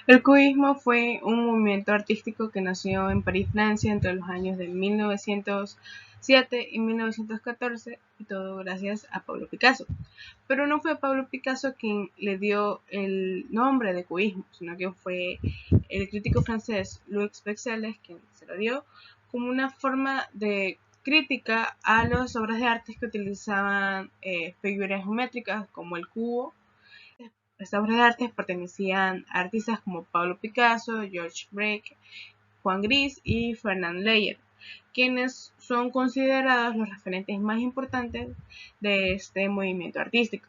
El cubismo fue un movimiento artístico que nació en París, Francia, entre los años de 1907 y 1914, y todo gracias a Pablo Picasso. Pero no fue Pablo Picasso quien le dio el nombre de cubismo, sino que fue el crítico francés Louis Brasseur quien se lo dio como una forma de crítica a las obras de arte que utilizaban figuras geométricas como el cubo. Estas obras de arte pertenecían a artistas como Pablo Picasso, George Braque, Juan Gris y Fernand Leyer, quienes son considerados los referentes más importantes de este movimiento artístico.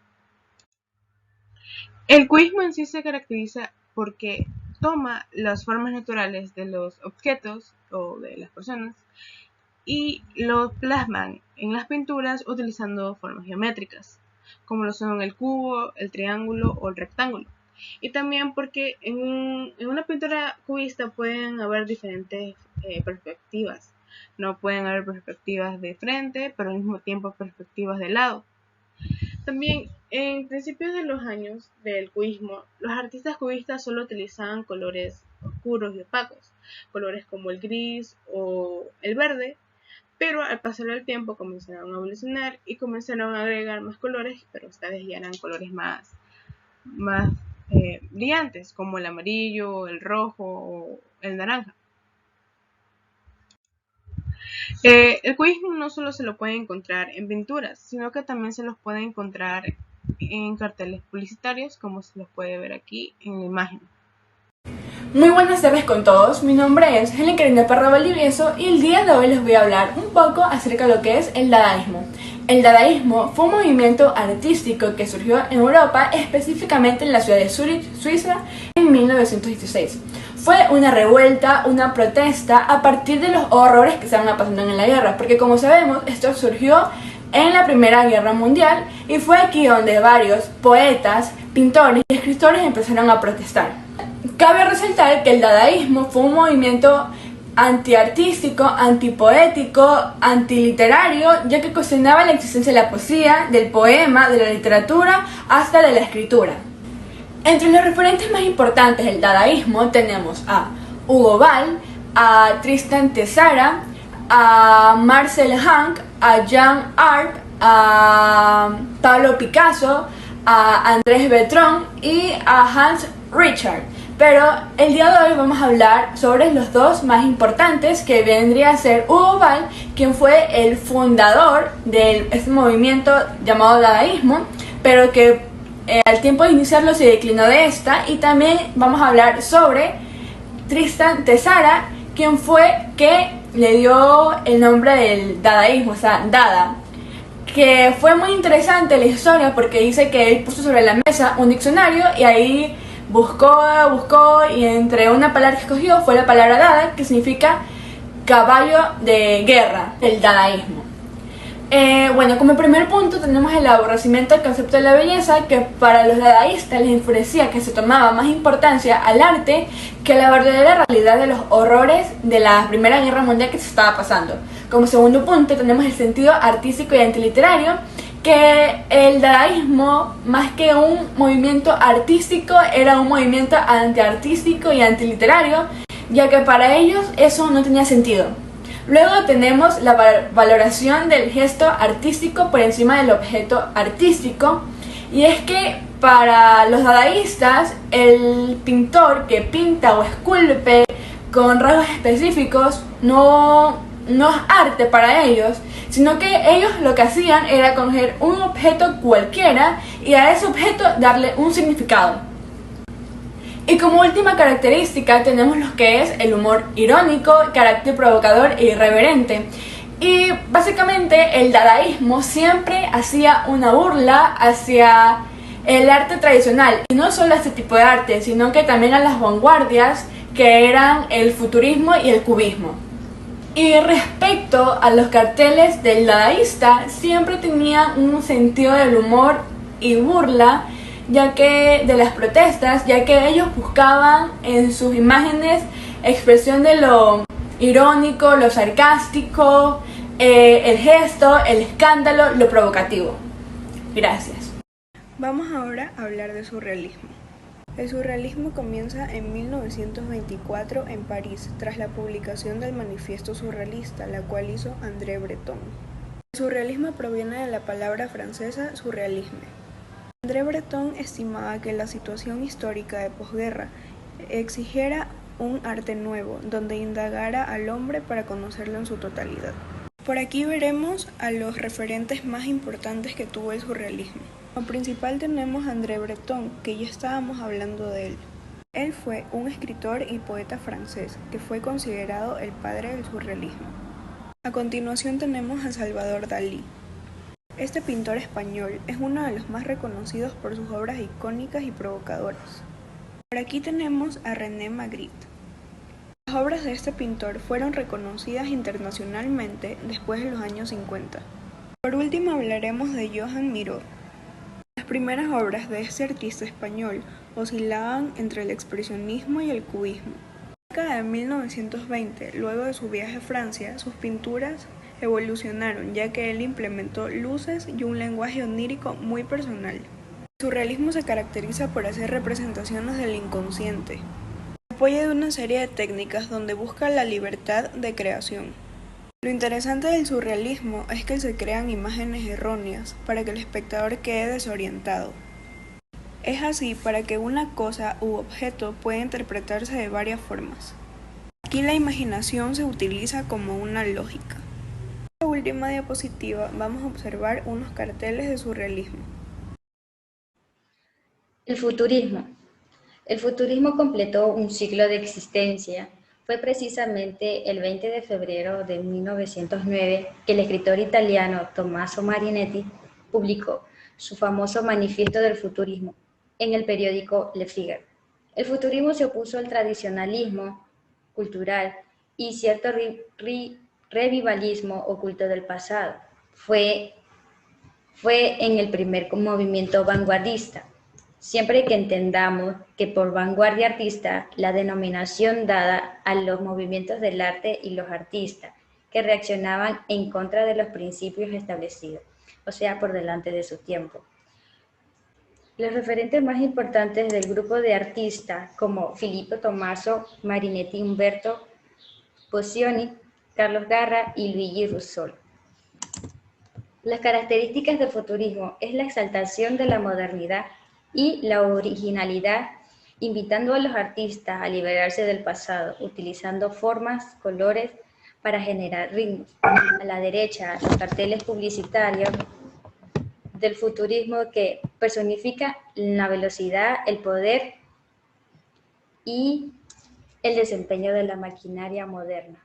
El cubismo en sí se caracteriza porque toma las formas naturales de los objetos o de las personas y los plasman en las pinturas utilizando formas geométricas, como lo son el cubo, el triángulo o el rectángulo. Y también porque en una pintura cubista pueden haber diferentes perspectivas. No pueden haber perspectivas de frente, pero al mismo tiempo perspectivas de lado. También en principios de los años del cubismo, los artistas cubistas solo utilizaban colores oscuros y opacos, colores como el gris o el verde, pero al pasar el tiempo comenzaron a evolucionar y comenzaron a agregar más colores, pero esta vez ya eran colores más brillantes, como el amarillo, el rojo o el naranja. El cubismo no solo se lo puede encontrar en pinturas, sino que también se los puede encontrar en carteles publicitarios, como se los puede ver aquí en la imagen. Muy buenas tardes con todos, mi nombre es Helen Karina Parra Valdivieso y el día de hoy les voy a hablar un poco acerca de lo que es el dadaísmo. El dadaísmo fue un movimiento artístico que surgió en Europa, específicamente en la ciudad de Zúrich, Suiza, en 1916. Fue una revuelta, una protesta a partir de los horrores que estaban pasando en la guerra, porque como sabemos, esto surgió en la Primera Guerra Mundial y fue aquí donde varios poetas, pintores y escritores empezaron a protestar. Cabe resaltar que el dadaísmo fue un movimiento antiartístico, antipoético, antiliterario, ya que cuestionaba la existencia de la poesía, del poema, de la literatura, hasta de la escritura. Entre los referentes más importantes del dadaísmo tenemos a Hugo Ball, a Tristan Tzara, a Marcel Hanck, a Jean Arp, a Pablo Picasso, a Andrés Breton y a Hans Richard. Pero el día de hoy vamos a hablar sobre los dos más importantes, que vendría a ser Hugo Ball, quien fue el fundador de este movimiento llamado dadaísmo, pero que al tiempo de iniciarlo se declinó de esta. Y también vamos a hablar sobre Tristan Tzara, quien fue que le dio el nombre del dadaísmo, o sea, Dada, que fue muy interesante la historia porque dice que él puso sobre la mesa un diccionario y ahí buscó y entre una palabra que escogió fue la palabra dada, que significa caballo de guerra, el dadaísmo. Bueno, como primer punto tenemos el aborrecimiento del concepto de la belleza, que para los dadaístas les enfurecía que se tomaba más importancia al arte que a la verdadera realidad de los horrores de la Primera Guerra Mundial que se estaba pasando. Como segundo punto tenemos el sentido artístico y antiliterario, que el dadaísmo, más que un movimiento artístico, era un movimiento antiartístico y antiliterario, ya que para ellos eso no tenía sentido. Luego tenemos la valoración del gesto artístico por encima del objeto artístico, y es que para los dadaístas el pintor que pinta o esculpe con rasgos específicos no es arte para ellos, sino que ellos lo que hacían era coger un objeto cualquiera y a ese objeto darle un significado. Y como última característica tenemos lo que es el humor irónico, carácter provocador e irreverente. Y básicamente el dadaísmo siempre hacía una burla hacia el arte tradicional, y no solo a este tipo de arte, sino que también a las vanguardias que eran el futurismo y el cubismo. Y respecto a los carteles del dadaísta, siempre tenían un sentido del humor y burla, ya que de las protestas, ya que ellos buscaban en sus imágenes expresión de lo irónico, lo sarcástico, el gesto, el escándalo, lo provocativo. Gracias. Vamos ahora a hablar de surrealismo. El surrealismo comienza en 1924 en París, tras la publicación del Manifiesto Surrealista, la cual hizo André Breton. El surrealismo proviene de la palabra francesa surrealisme. André Breton estimaba que la situación histórica de posguerra exigiera un arte nuevo, donde indagara al hombre para conocerlo en su totalidad. Por aquí veremos a los referentes más importantes que tuvo el surrealismo. Como principal tenemos a André Breton, que ya estábamos hablando de él. Él fue un escritor y poeta francés, que fue considerado el padre del surrealismo. A continuación tenemos a Salvador Dalí. Este pintor español es uno de los más reconocidos por sus obras icónicas y provocadoras. Por aquí tenemos a René Magritte. Las obras de este pintor fueron reconocidas internacionalmente después de los años 50. Por último hablaremos de Joan Miró. Las primeras obras de este artista español oscilaban entre el expresionismo y el cubismo. En la década de 1920, luego de su viaje a Francia, sus pinturas evolucionaron ya que él implementó luces y un lenguaje onírico muy personal. El surrealismo se caracteriza por hacer representaciones del inconsciente. Se apoya de una serie de técnicas donde busca la libertad de creación. Lo interesante del surrealismo es que se crean imágenes erróneas para que el espectador quede desorientado. Es así para que una cosa u objeto pueda interpretarse de varias formas. Aquí la imaginación se utiliza como una lógica. En la última diapositiva vamos a observar unos carteles de surrealismo. El futurismo. El futurismo completó un ciclo de existencia. Fue precisamente el 20 de febrero de 1909 que el escritor italiano Tommaso Marinetti publicó su famoso Manifiesto del Futurismo en el periódico Le Figaro. El futurismo se opuso al tradicionalismo cultural y cierto revivalismo oculto del pasado. Fue en el primer movimiento vanguardista. Siempre que entendamos que por vanguardia artista, la denominación dada a los movimientos del arte y los artistas que reaccionaban en contra de los principios establecidos, o sea, por delante de su tiempo. Los referentes más importantes del grupo de artistas como Filippo Tommaso Marinetti, Umberto Boccioni, Carlos Garra y Luigi Russolo. Las características del futurismo es la exaltación de la modernidad y la originalidad, invitando a los artistas a liberarse del pasado, utilizando formas, colores para generar ritmos. A la derecha, los carteles publicitarios del futurismo que personifica la velocidad, el poder y el desempeño de la maquinaria moderna.